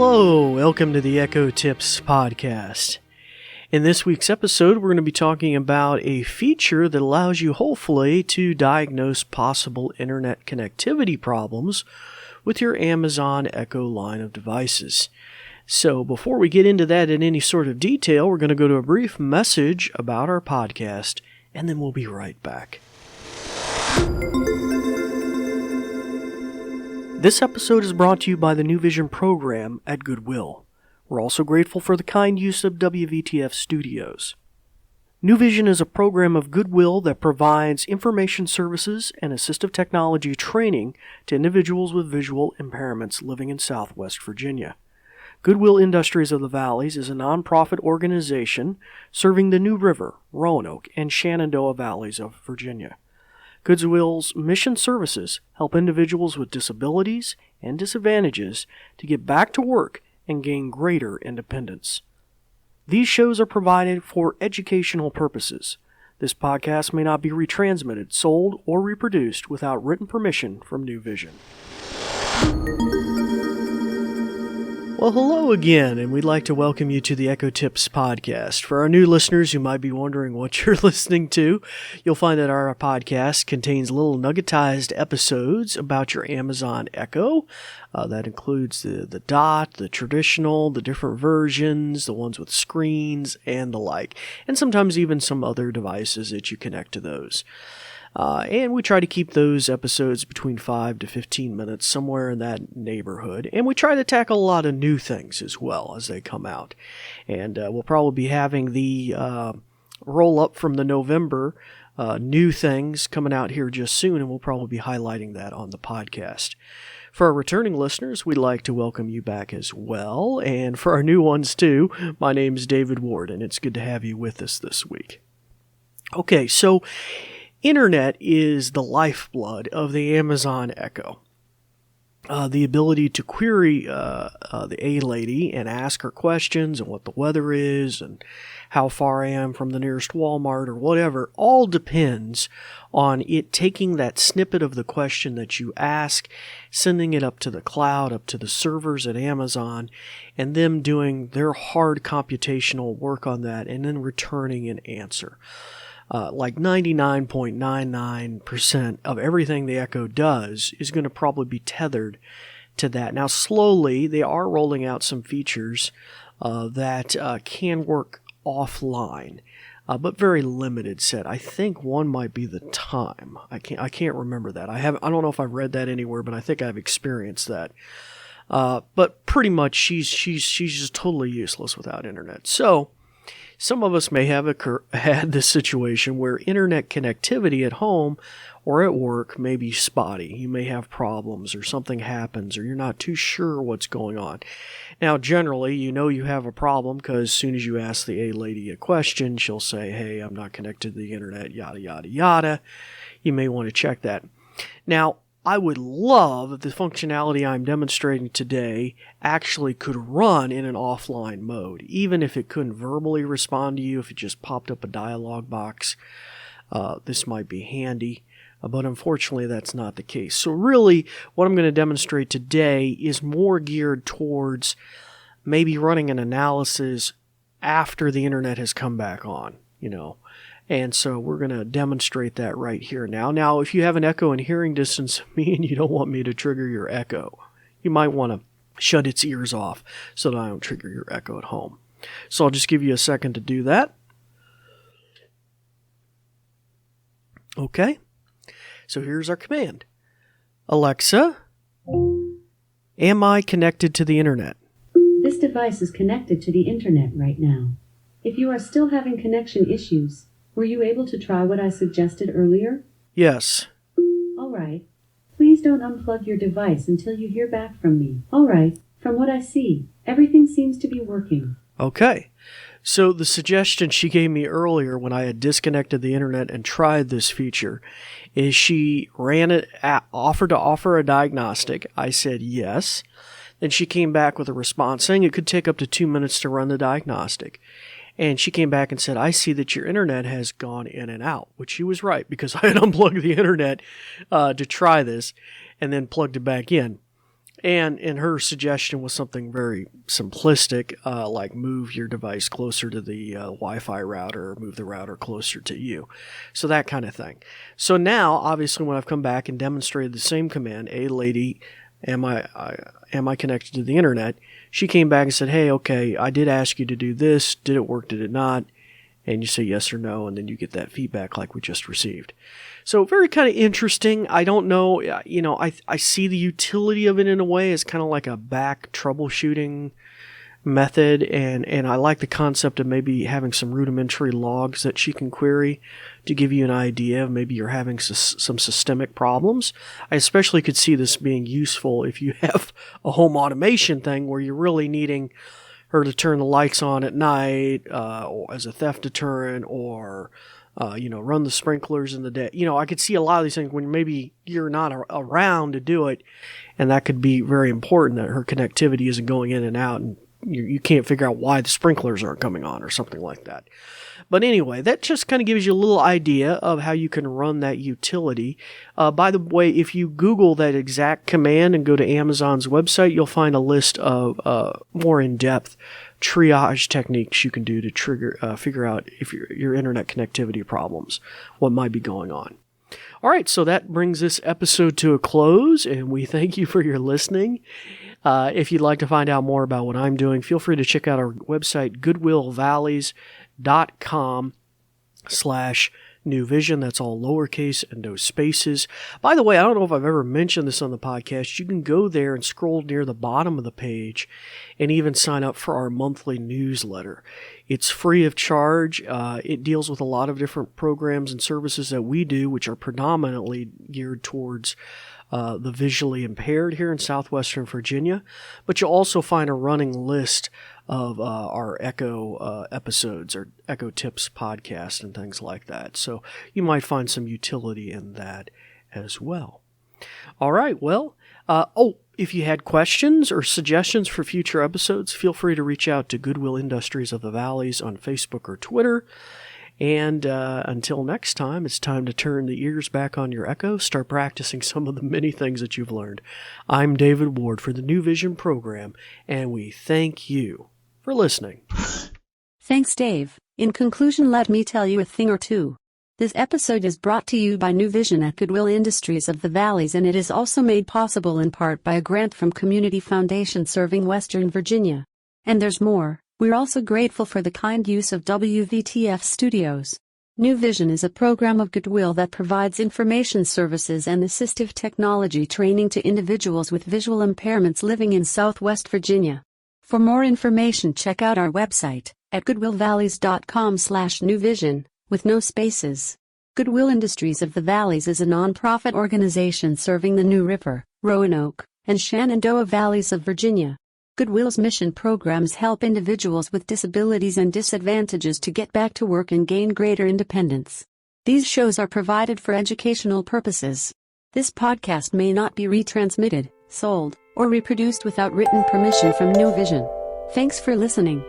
Hello, welcome to the Echo Tips podcast. In this week's episode, we're going to be talking about a feature that allows you, hopefully, to diagnose possible internet connectivity problems with your Amazon Echo line of devices. So before we get into that in any sort of detail, we're going to go to a brief message about our podcast, and then we'll be right back. This episode is brought to you by the New Vision program at Goodwill. We're also grateful for the kind use of WVTF Studios. New Vision is a program of Goodwill that provides information services and assistive technology training to individuals with visual impairments living in Southwest Virginia. Goodwill Industries of the Valleys is a nonprofit organization serving the New River, Roanoke, and Shenandoah Valleys of Virginia. Goodwill's mission services help individuals with disabilities and disadvantages to get back to work and gain greater independence. These shows are provided for educational purposes. This podcast may not be retransmitted, sold, or reproduced without written permission from New Vision. Well, hello again, and we'd like to welcome you to the Echo Tips podcast. For our new listeners who might be wondering what you're listening to, you'll find that our podcast contains little nuggetized episodes about your Amazon Echo. That includes the Dot, the traditional, the different versions, the ones with screens, and the like, and sometimes even some other devices that you connect to those. And we try to keep those episodes between 5 to 15 minutes, somewhere in that neighborhood. And we try to tackle a lot of new things as well as they come out. And we'll probably be having the roll-up from the November new things coming out here just soon, and we'll probably be highlighting that on the podcast. For our returning listeners, we'd like to welcome you back as well. And for our new ones too, my name's David Ward, and it's good to have you with us this week. Okay, so Internet is the lifeblood of the Amazon Echo. The ability to query the A-Lady and ask her questions and what the weather is and how far I am from the nearest Walmart or whatever all depends on it taking that snippet of the question that you ask, sending it up to the cloud, up to the servers at Amazon, and them doing their hard computational work on that and then returning an answer. Like 99.99% of everything the Echo does is going to probably be tethered to that. Now, slowly, they are rolling out some features that can work offline, but very limited set. I think one might be the time. I can't remember that. I don't know if I've read that anywhere, but I think I've experienced that. But pretty much, she's just totally useless without internet. So some of us may have had this situation where internet connectivity at home or at work may be spotty. You may have problems or something happens or you're not too sure what's going on. Now, generally, you know you have a problem because as soon as you ask the A-Lady a question, she'll say, hey, I'm not connected to the internet, yada, yada, yada. You may want to check that. Now, I would love if the functionality I'm demonstrating today actually could run in an offline mode, even if it couldn't verbally respond to you, if it just popped up a dialog box. This might be handy, but unfortunately that's not the case. So really, what I'm going to demonstrate today is more geared towards maybe running an analysis after the internet has come back on, And so we're going to demonstrate that right here now. Now, if you have an Echo in hearing distance of me and you don't want me to trigger your Echo, you might want to shut its ears off so that I don't trigger your Echo at home. So I'll just give you a second to do that. Okay. So here's our command. Alexa, am I connected to the internet? This device is connected to the internet right now. If you are still having connection issues, were you able to try what I suggested earlier? Yes. All right. Please don't unplug your device until you hear back from me. All right. From what I see, everything seems to be working. Okay. So the suggestion she gave me earlier when I had disconnected the internet and tried this feature is she offered to offer a diagnostic. I said yes. Then she came back with a response saying it could take up to 2 minutes to run the diagnostic. And she came back and said, I see that your internet has gone in and out, which she was right because I had unplugged the internet to try this and then plugged it back in. And her suggestion was something very simplistic, like move your device closer to the Wi-Fi router or move the router closer to you. So that kind of thing. So now, obviously, when I've come back and demonstrated the same command, "Hey, lady, am I connected to the internet?" She came back and said, "Hey, okay, I did ask you to do this. Did it work? Did it not?" And you say yes or no, and then you get that feedback like we just received. So very kind of interesting. I don't know, I see the utility of it in a way as kind of like a back troubleshooting method, and I like the concept of maybe having some rudimentary logs that she can query to give you an idea of maybe you're having some systemic problems. I especially could see this being useful if you have a home automation thing where you're really needing her to turn the lights on at night or as a theft deterrent, or run the sprinklers in the day. I could see a lot of these things when maybe you're not around to do it, and that could be very important that her connectivity isn't going in and out, and you can't figure out why the sprinklers aren't coming on or something like that. But anyway, that just kind of gives you a little idea of how you can run that utility. By the way, if you Google that exact command and go to Amazon's website, you'll find a list of more in-depth triage techniques you can do to figure out if your internet connectivity problems, what might be going on. All right, so that brings this episode to a close, and we thank you for your listening. If you'd like to find out more about what I'm doing, feel free to check out our website, goodwillvalleys.com/New Vision. That's all lowercase and no spaces. By the way, I don't know if I've ever mentioned this on the podcast. You can go there and scroll near the bottom of the page and even sign up for our monthly newsletter. It's free of charge. It deals with a lot of different programs and services that we do, which are predominantly geared towards the visually impaired here in southwestern Virginia. But you'll also find a running list of our Echo episodes or Echo Tips podcast and things like that. So you might find some utility in that as well. All right, well, if you had questions or suggestions for future episodes, feel free to reach out to Goodwill Industries of the Valleys on Facebook or Twitter. And until next time, it's time to turn the ears back on your Echo, start practicing some of the many things that you've learned. I'm David Ward for the New Vision program, and we thank you for listening. Thanks, Dave. In conclusion, let me tell you a thing or two. This episode is brought to you by New Vision at Goodwill Industries of the Valleys, and it is also made possible in part by a grant from Community Foundation serving Western Virginia. And there's more. We're also grateful for the kind use of WVTF Studios. New Vision is a program of Goodwill that provides information services and assistive technology training to individuals with visual impairments living in Southwest Virginia. For more information, check out our website at goodwillvalleys.com/newvision, with no spaces. Goodwill Industries of the Valleys is a nonprofit organization serving the New River, Roanoke, and Shenandoah Valleys of Virginia. Goodwill's mission programs help individuals with disabilities and disadvantages to get back to work and gain greater independence. These shows are provided for educational purposes. This podcast may not be retransmitted, sold, or reproduced without written permission from New Vision. Thanks for listening.